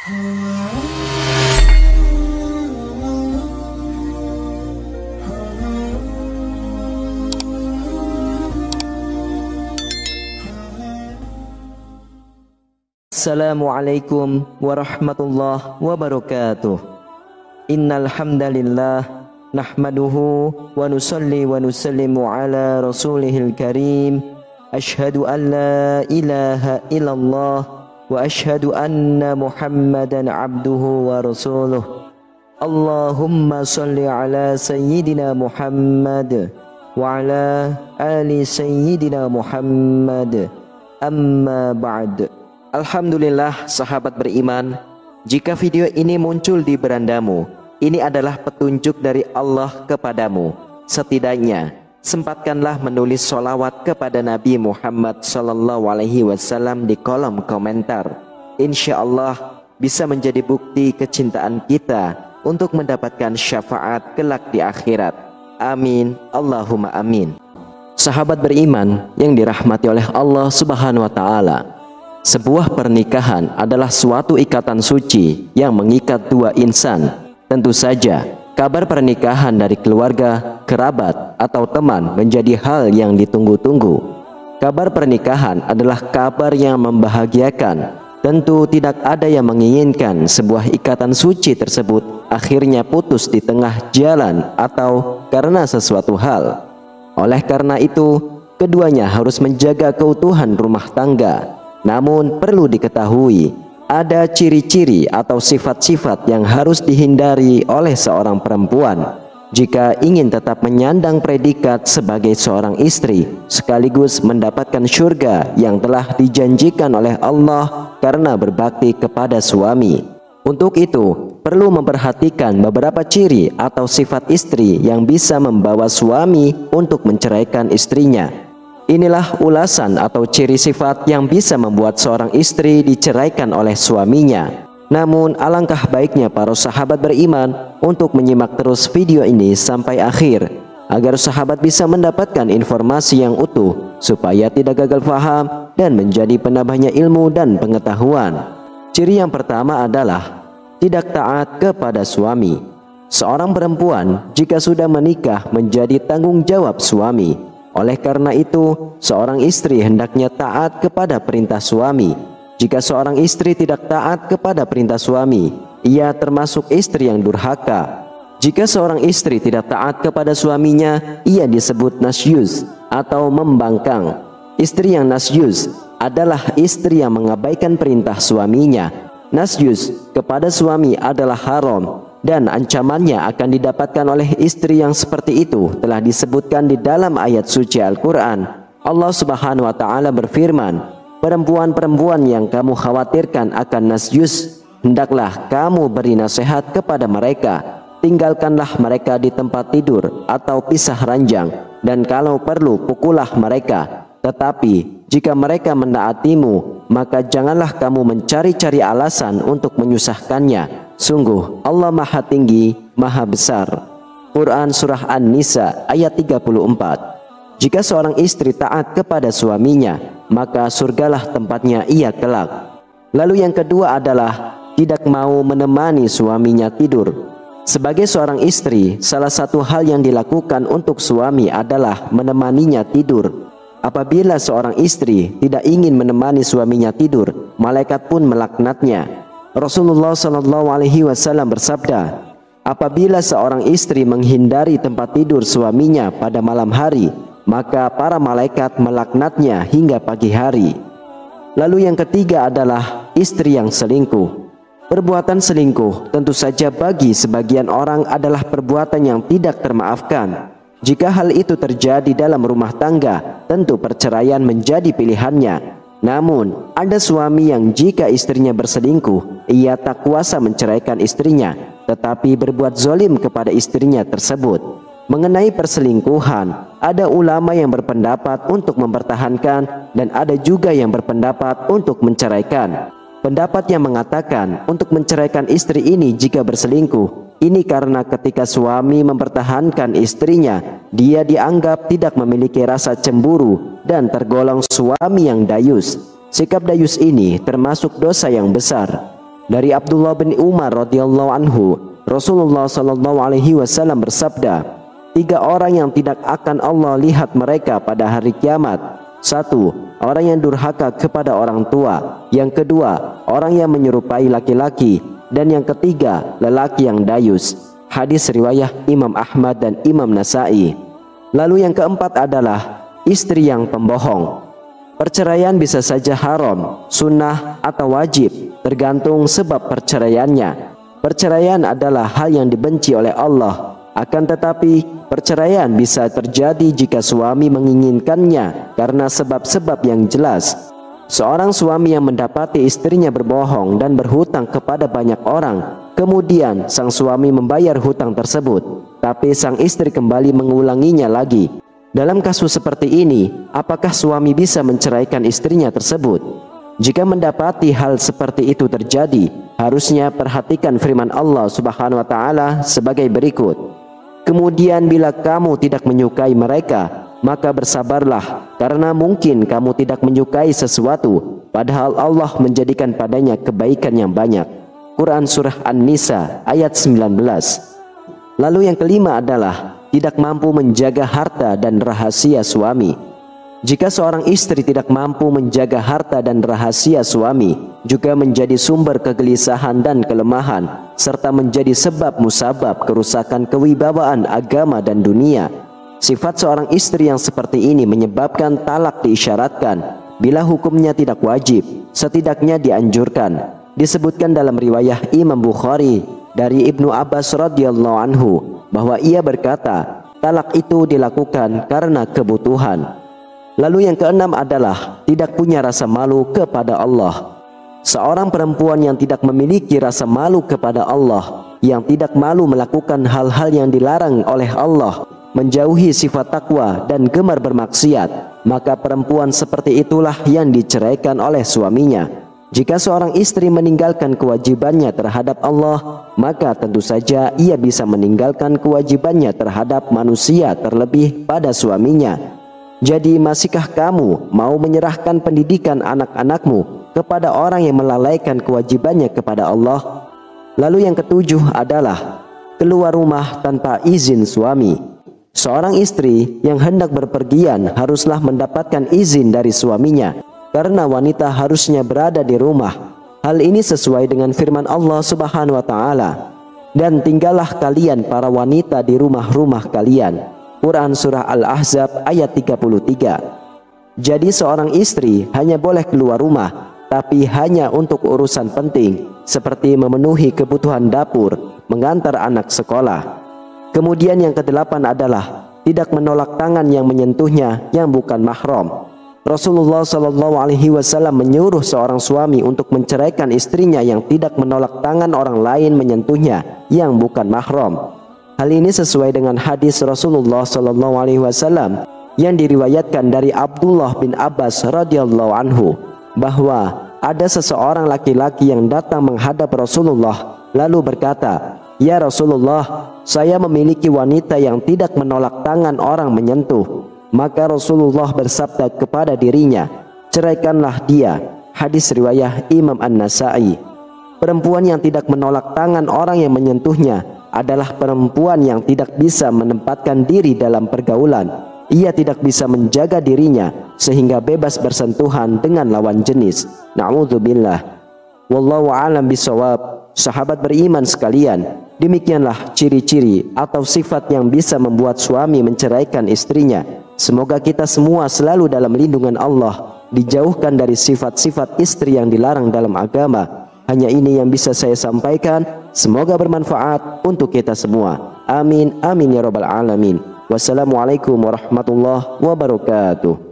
Assalamualaikum warahmatullahi wabarakatuh. Innal hamdalillah nahmaduhu wa nusalli wa nusallimu ala rasulihil karim. Ashhadu an la ilaha illallah wa ashhadu anna Muhammadan abduhu wa rasuluh. Allahumma salli ala sayyidina Muhammad wa ala ali sayyidina Muhammad. Amma ba'd. Alhamdulillah sahabat beriman, jika video ini muncul di berandamu, ini adalah petunjuk dari Allah kepadamu. Setidaknya sempatkanlah menulis sholawat kepada Nabi Muhammad SAW di kolom komentar. Insya Allah bisa menjadi bukti kecintaan kita untuk mendapatkan syafaat kelak di akhirat. Amin, Allahumma amin. Sahabat beriman yang dirahmati oleh Allah Subhanahu wa Ta'ala, sebuah pernikahan adalah suatu ikatan suci yang mengikat dua insan. Tentu saja kabar pernikahan dari keluarga, kerabat, atau teman menjadi hal yang ditunggu-tunggu. Kabar pernikahan adalah kabar yang membahagiakan. Tentu tidak ada yang menginginkan sebuah ikatan suci tersebut akhirnya putus di tengah jalan atau karena sesuatu hal. Oleh karena itu, keduanya harus menjaga keutuhan rumah tangga. Namun perlu diketahui, ada ciri-ciri atau sifat-sifat yang harus dihindari oleh seorang perempuan jika ingin tetap menyandang predikat sebagai seorang istri sekaligus mendapatkan surga yang telah dijanjikan oleh Allah karena berbakti kepada suami. Untuk itu, perlu memperhatikan beberapa ciri atau sifat istri yang bisa membawa suami untuk menceraikan istrinya. Inilah ulasan atau ciri sifat yang bisa membuat seorang istri diceraikan oleh suaminya. Namun alangkah baiknya para sahabat beriman untuk menyimak terus video ini sampai akhir agar sahabat bisa mendapatkan informasi yang utuh supaya tidak gagal paham dan menjadi penambahnya ilmu dan pengetahuan. Ciri yang pertama adalah tidak taat kepada suami. Seorang perempuan jika sudah menikah menjadi tanggung jawab suami. Oleh karena itu, seorang istri hendaknya taat kepada perintah suami. Jika seorang istri tidak taat kepada perintah suami, ia termasuk istri yang durhaka. Jika seorang istri tidak taat kepada suaminya, ia disebut nasyuz atau membangkang. Istri yang nasyuz adalah istri yang mengabaikan perintah suaminya. Nasyuz kepada suami adalah haram dan ancamannya akan didapatkan oleh istri yang seperti itu telah disebutkan di dalam ayat suci Al-Quran. Allah Subhanahu wa Ta'ala berfirman, perempuan-perempuan yang kamu khawatirkan akan nasyuz, hendaklah kamu beri nasihat kepada mereka, tinggalkanlah mereka di tempat tidur atau pisah ranjang, dan kalau perlu pukullah mereka. Tetapi jika mereka menaatimu, maka janganlah kamu mencari-cari alasan untuk menyusahkannya. Sungguh Allah Maha Tinggi, Maha Besar. Quran Surah An-Nisa ayat 34. Jika seorang istri taat kepada suaminya, maka surgalah tempatnya ia kelak. Lalu yang kedua adalah tidak mau menemani suaminya tidur. Sebagai seorang istri, salah satu hal yang dilakukan untuk suami adalah menemaninya tidur. Apabila seorang istri tidak ingin menemani suaminya tidur, malaikat pun melaknatnya. Rasulullah SAW bersabda, apabila seorang istri menghindari tempat tidur suaminya pada malam hari, maka para malaikat melaknatnya hingga pagi hari. Lalu yang ketiga adalah istri yang selingkuh. Perbuatan selingkuh tentu saja bagi sebagian orang adalah perbuatan yang tidak termaafkan. Jika hal itu terjadi dalam rumah tangga, tentu perceraian menjadi pilihannya. Namun, ada suami yang jika istrinya berselingkuh, ia tak kuasa menceraikan istrinya, tetapi berbuat zalim kepada istrinya tersebut. Mengenai perselingkuhan, ada ulama yang berpendapat untuk mempertahankan dan ada juga yang berpendapat untuk menceraikan. Pendapat yang mengatakan untuk menceraikan istri ini jika berselingkuh, ini karena ketika suami mempertahankan istrinya, dia dianggap tidak memiliki rasa cemburu dan tergolong suami yang dayus. Sikap dayus ini termasuk dosa yang besar. Dari Abdullah bin Umar radhiyallahu anhu, Rasulullah sallallahu alaihi wasallam bersabda, 3 orang yang tidak akan Allah lihat mereka pada hari kiamat. 1. Orang yang durhaka kepada orang tua. Yang kedua, orang yang menyerupai laki-laki. Dan yang ketiga, lelaki yang dayus. Hadis riwayat Imam Ahmad dan Imam Nasai. Lalu yang keempat adalah istri yang pembohong. Perceraian bisa saja haram, sunnah atau wajib, tergantung sebab perceraiannya. Perceraian adalah hal yang dibenci oleh Allah. Akan tetapi, perceraian bisa terjadi jika suami menginginkannya karena sebab-sebab yang jelas. Seorang suami yang mendapati istrinya berbohong dan berhutang kepada banyak orang, kemudian sang suami membayar hutang tersebut, tapi sang istri kembali mengulanginya lagi. Dalam kasus seperti ini, apakah suami bisa menceraikan istrinya tersebut? Jika mendapati hal seperti itu terjadi, harusnya perhatikan firman Allah Subhanahu wa taala sebagai berikut. Kemudian bila kamu tidak menyukai mereka, maka bersabarlah, karena mungkin kamu tidak menyukai sesuatu, padahal Allah menjadikan padanya kebaikan yang banyak. Quran Surah An-Nisa ayat 19. Lalu yang kelima adalah tidak mampu menjaga harta dan rahasia suami. Jika seorang istri tidak mampu menjaga harta dan rahasia suami, juga menjadi sumber kegelisahan dan kelemahan, serta menjadi sebab musabab kerusakan kewibawaan agama dan dunia. Sifat seorang istri yang seperti ini menyebabkan talak diisyaratkan. Bila hukumnya tidak wajib, setidaknya dianjurkan. Disebutkan dalam riwayah Imam Bukhari dari Ibnu Abbas radhiyallahu anhu bahwa ia berkata, talak itu dilakukan karena kebutuhan. Lalu yang keenam adalah tidak punya rasa malu kepada Allah. Seorang perempuan yang tidak memiliki rasa malu kepada Allah, yang tidak malu melakukan hal-hal yang dilarang oleh Allah, menjauhi sifat takwa dan gemar bermaksiat, maka perempuan seperti itulah yang diceraikan oleh suaminya. Jika seorang istri meninggalkan kewajibannya terhadap Allah, maka tentu saja ia bisa meninggalkan kewajibannya terhadap manusia, terlebih pada suaminya. Jadi masihkah kamu mau menyerahkan pendidikan anak-anakmu kepada orang yang melalaikan kewajibannya kepada Allah? Lalu yang ketujuh adalah keluar rumah tanpa izin suami. Seorang istri yang hendak berpergian haruslah mendapatkan izin dari suaminya, karena wanita harusnya berada di rumah. Hal ini sesuai dengan firman Allah Subhanahu wa taala, dan tinggallah kalian para wanita di rumah-rumah kalian. Quran Surah Al-Ahzab ayat 33. Jadi seorang istri hanya boleh keluar rumah, tapi hanya untuk urusan penting, seperti memenuhi kebutuhan dapur, mengantar anak sekolah. Kemudian yang kedelapan adalah tidak menolak tangan yang menyentuhnya yang bukan mahram. Rasulullah Shallallahu Alaihi Wasallam menyuruh seorang suami untuk menceraikan istrinya yang tidak menolak tangan orang lain menyentuhnya yang bukan mahram. Hal ini sesuai dengan hadis Rasulullah Shallallahu Alaihi Wasallam yang diriwayatkan dari Abdullah bin Abbas radhiyallahu anhu bahwa ada seseorang laki-laki yang datang menghadap Rasulullah lalu berkata, "Ya Rasulullah, saya memiliki wanita yang tidak menolak tangan orang menyentuh." Maka Rasulullah bersabda kepada dirinya, "Ceraikanlah dia." Hadis riwayat Imam An-Nasai. Perempuan yang tidak menolak tangan orang yang menyentuhnya adalah perempuan yang tidak bisa menempatkan diri dalam pergaulan. Ia tidak bisa menjaga dirinya sehingga bebas bersentuhan dengan lawan jenis. Na'udzubillah. Wallahu a'lam bishawab. Sahabat beriman sekalian, demikianlah ciri-ciri atau sifat yang bisa membuat suami menceraikan istrinya. Semoga kita semua selalu dalam lindungan Allah, dijauhkan dari sifat-sifat istri yang dilarang dalam agama. Hanya ini yang bisa saya sampaikan. Semoga bermanfaat untuk kita semua. Amin, amin ya rabbal alamin. Wassalamualaikum warahmatullahi wabarakatuh.